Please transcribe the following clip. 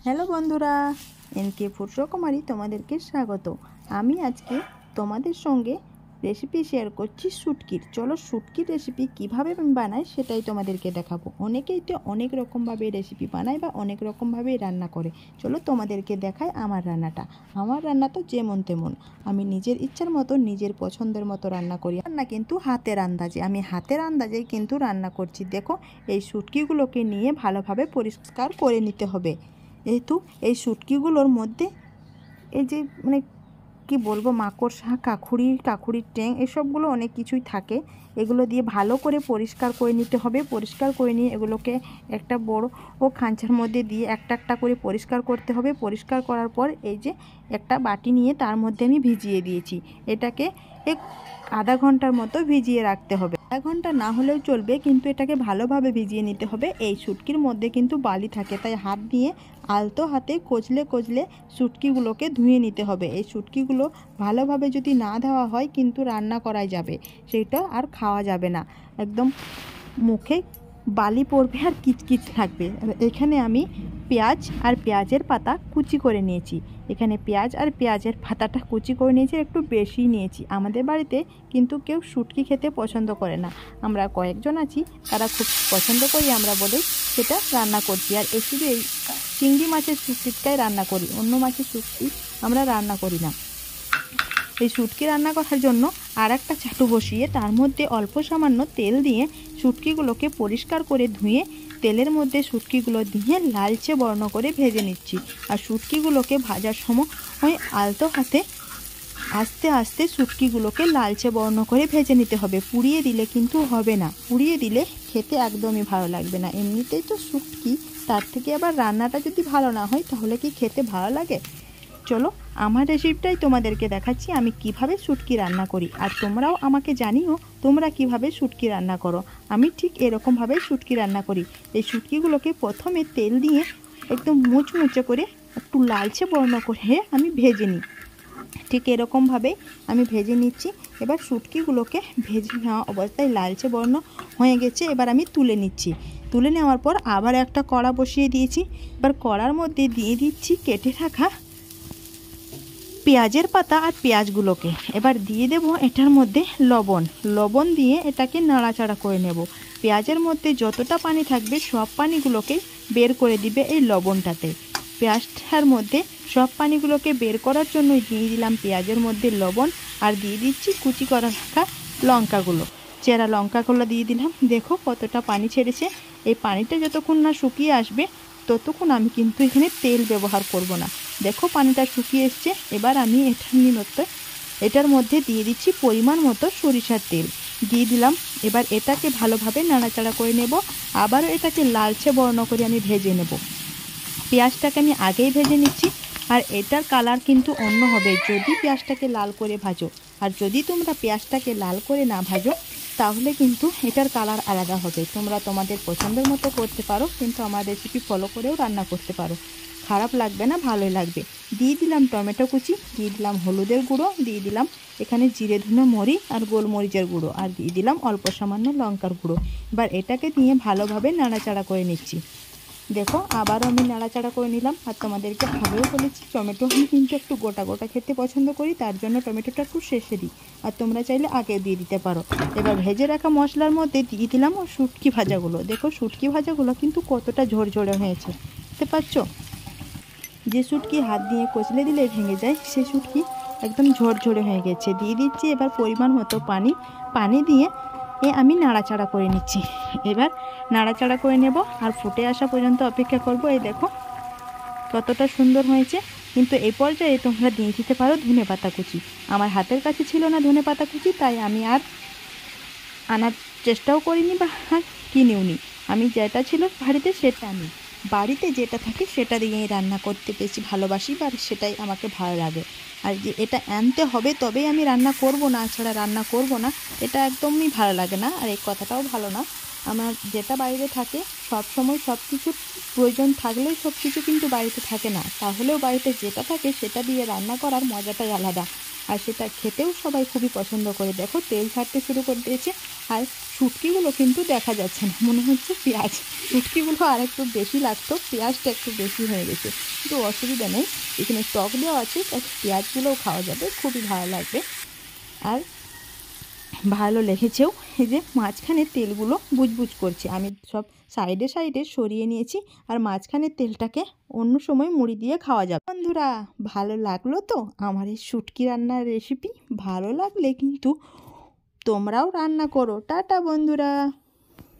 Hello বন্ধুরা, NK food রকমারি তোমাদেরকে স্বাগত। আমি আজকে তোমাদের সঙ্গে রেসিপি শেয়ার করছি শুটকির। চলো শুটকির রেসিপি কিভাবে আমি বানাই সেটাই তোমাদেরকে দেখাবো। অনেকেই তো অনেক রকমভাবে রেসিপি বানায় বা অনেক রকমভাবেই রান্না করে। চলো তোমাদেরকে দেখাই আমার রান্নাটা। আমার রান্না তো যেমন তেমন, আমি নিজের ইচ্ছার মতো নিজের পছন্দের মতো রান্না করি। রান্না কিন্তু হাতের আন্দাজে, আমি হাতের আন্দাজেই কিন্তু রান্না করছি। দেখো, এই শুটকিগুলোকে নিয়ে ভালোভাবে পরিষ্কার করে নিতে হবে। যেহেতু এই শুটকিগুলোর মধ্যে এই যে কি বলবো, মাকড়সা, কাঁকুড়ির ট্যাং এসবগুলো অনেক কিছুই থাকে। এগুলো দিয়ে ভালো করে পরিষ্কার করে নিতে হবে। পরিষ্কার করে নিয়ে এগুলোকে একটা বড় খাঁচার মধ্যে দিয়ে একটা একটা করে পরিষ্কার করতে হবে। পরিষ্কার করার পর এই যে একটা বাটি নিয়ে তার মধ্যে আমি ভিজিয়ে দিয়েছি। এটাকে আধা ঘন্টার মতো ভিজিয়ে রাখতে হবে। আধা ঘন্টা না হলেও চলবে, কিন্তু এটাকে ভালোভাবে ভিজিয়ে নিতে হবে। এই শুটকির মধ্যে কিন্তু বালি থাকে, তাই হাত দিয়ে আলতো হাতে কচলে কচলে শুটকিগুলোকে ধুয়ে নিতে হবে। এই শুটকিগুলো ভালোভাবে যদি না ধোয়া হয় কিন্তু রান্না করাই যাবে, সেটা আর খাওয়া যাবে না। একদম মুখে বালি পড়বে আর কিচকিচ থাকবে। এখানে আমি পেঁয়াজ আর পেঁয়াজের পাতা কুচি করে নিয়েছি। এখানে পেঁয়াজ আর পেঁয়াজের পাতাটা কুচি করে নিয়েছি, একটু বেশি নিয়েছি। আমাদের বাড়িতে কিন্তু কেউ শুটকি খেতে পছন্দ করে না, আমরা কয়েকজন আছি তারা খুব পছন্দ করি, আমরা বলে সেটা রান্না করছি। আর শুধু এই চিংড়ি মাছের শুটকিটাই রান্না করি, অন্য মাছের শুটকি আমরা রান্না করি না। এই শুটকি রান্না করার জন্য আর একটা চাটু বসিয়ে তার মধ্যে অল্প সামান্য তেল দিয়ে শুটকিগুলোকে পরিষ্কার করে ধুয়ে তেলের মধ্যে শুটকিগুলো দিয়ে লালচে বর্ণ করে ভেজে নিচ্ছি। আর শুটকিগুলোকে ভাজার সময় আলতো হাতে আস্তে আস্তে শুটকিগুলোকে লালচে বর্ণ করে ভেজে নিতে হবে। পুড়িয়ে দিলে কিন্তু হবে না, পুড়িয়ে দিলে খেতে একদমই ভালো লাগবে না। এমনিতেই তো শুটকি, তার থেকে আবার রান্নাটা যদি ভালো না হয় তাহলে কি খেতে ভালো লাগে? চলো আমার রেসিপিটাই তোমাদেরকে দেখাচ্ছি, আমি কিভাবে শুটকি রান্না করি। আর তোমরাও আমাকে জানিও তোমরা কিভাবে শুটকি রান্না করো। আমি ঠিক এরকমভাবেই শুটকি রান্না করি। এই শুটকিগুলোকে প্রথমে তেল দিয়ে একদম মুচমুচে করে একটু লালচে বর্ণ করে আমি ভেজে নিই। ঠিক এরকমভাবে আমি ভেজে নিচ্ছি। এবার শুটকিগুলোকে ভেজে নেওয়া অবস্থায় লালচে বর্ণ হয়ে গেছে, এবার আমি তুলে নিচ্ছি। তুলে নেওয়ার পর আবার একটা কড়া বসিয়ে দিয়েছি। এবার কড়ার মধ্যে দিয়ে দিচ্ছি কেটে রাখা পেঁয়াজের পাতা আর পেঁয়াজগুলোকে। এবার দিয়ে দেব এটার মধ্যে লবণ দিয়ে এটাকে নাড়াচাড়া করে নেব। পেঁয়াজের মধ্যে যতটা পানি থাকবে সব পানিগুলোকে বের করে দিবে এই লবণটাতে। পেঁয়াজটার মধ্যে সব পানিগুলোকে বের করার জন্য দিয়ে দিলাম পেঁয়াজের মধ্যে লবণ, আর দিয়ে দিচ্ছি কুচি করা রাখা লঙ্কাগুলো, চেরা লঙ্কাগুলো দিয়ে দিলাম। দেখো কতটা পানি ছেড়েছে। এই পানিটা যতক্ষণ না শুকিয়ে আসবে ততক্ষণ আমি কিন্তু এখানে তেল ব্যবহার করব না। দেখো পানিটা শুকিয়ে এসছে। এবার আমি এটার মধ্যে দিয়ে দিচ্ছি পরিমাণ মতো সরিষার তেল দিয়ে দিলাম। এবার এটাকে ভালোভাবে নাড়াচাড়া করে নেব। আবারও এটাকে লালচে বর্ণ করে আমি ভেজে নেব। পেঁয়াজটাকে আমি আগেই ভেজে নিচ্ছি, আর এটার কালার কিন্তু অন্য হবে যদি পেঁয়াজটাকে লাল করে ভাজো। আর যদি তোমরা পেঁয়াজটাকে লাল করে না ভাজো তাহলে কিন্তু এটার কালার আলাদা হবে। তোমরা তোমাদের পছন্দের মতো করতে পারো, কিন্তু আমার রেসিপি ফলো করেও রান্না করতে পারো, খারাপ লাগবে না, ভালোই লাগবে। দিয়ে দিলাম টমেটো কুচি, দিয়ে দিলাম হলুদের গুঁড়ো, দিয়ে দিলাম এখানে জিরে ধনে মরি আর গোলমরিচের গুঁড়ো, আর দিয়ে দিলাম অল্প সামান্য লঙ্কার গুঁড়ো। এবার এটাকে দিয়ে ভালোভাবে নাড়াচাড়া করে নিচ্ছি। দেখো আবারও আমি নাড়াচাড়া করে নিলাম। আর তোমাদেরকে আগেও বলেছি টমেটো আমি কিন্তু একটু গোটা গোটা খেতে পছন্দ করি, তার জন্য টমেটোটা একটু শেষে দিই, আর তোমরা চাইলে আগে দিয়ে দিতে পারো। এবার ভেজে রাখা মশলার মধ্যে দিয়ে দিলাম ও শুটকি ভাজাগুলো। দেখো শুটকি ভাজাগুলো কিন্তু কতটা ঝরঝরে হয়েছে, দেখতে পাচ্ছ? যে শুটকি হাত দিয়ে কচলে দিলে ভেঙে যায় সে শুটকি একদম ঝরঝরে হয়ে গেছে। দিয়ে দিচ্ছি এবার পরিমাণ মতো পানি দিয়ে আমি নাড়াচাড়া করে নিচ্ছি। এবার নাড়াচাড়া করে নেব আর ফুটে আসা পর্যন্ত অপেক্ষা করব। এই দেখো কতটা সুন্দর হয়েছে। কিন্তু এই পর্যায়ে তোমরা দিয়ে দিতে পারো ধনেপাতা কুচি। আমার হাতের কাছে ছিল না ধনেপাতা কুচি, তাই আমি আর আনার চেষ্টাও করিনি বা কিনেও নি। আমি যেটা ছিল বাড়িতে সেটা আমি বাড়িতে যেটা থাকে সেটা দিয়েই রান্না করতে বেশি ভালোবাসি, বা সেটাই আমাকে ভালো লাগে। আর যে এটা আনতে হবে তবেই আমি রান্না করব, না ছাড়া রান্না করব না, এটা একদমই ভালো লাগে না। আর এই কথাটাও ভালো না। আমার যেটা বাড়িতে থাকে সব সময় সব কিছুর প্রয়োজন থাকলেই সব কিছু কিন্তু বাড়িতে থাকে না, তাহলেও বাড়িতে যেটা থাকে সেটা দিয়ে রান্না করার মজাটাই আলাদা। আর সেটা খেতেও সবাই খুবই পছন্দ করে। দেখো তেল ছাড়তে শুরু করে দিয়েছে, আর শুটকিগুলো কিন্তু দেখা যাচ্ছে না, মনে হচ্ছে পেঁয়াজ। শুটকিগুলো আর একটু বেশি লাগতো, পেঁয়াজটা একটু বেশি হয়ে গেছে, কিন্তু অসুবিধা নেই, এখানে টক দেওয়া আছে তাই পেঁয়াজগুলোও খাওয়া যাবে, খুবই ভালো লাগবে। আর ভালো লেগেছেও। এই যে মাঝখানে তেলগুলো বুজবুজ করছে, আমি সব সাইডে সাইডে সরিয়ে নিয়েছি, আর মাঝখানে তেলটাকে অন্য সময় মুড়ি দিয়ে খাওয়া যাবে। বন্ধুরা, ভালো লাগলো তো আমার এই শুটকি রান্নার রেসিপি? ভালো লাগলে কিন্তু তোমরাও রান্না করো। টাটা বন্ধুরা।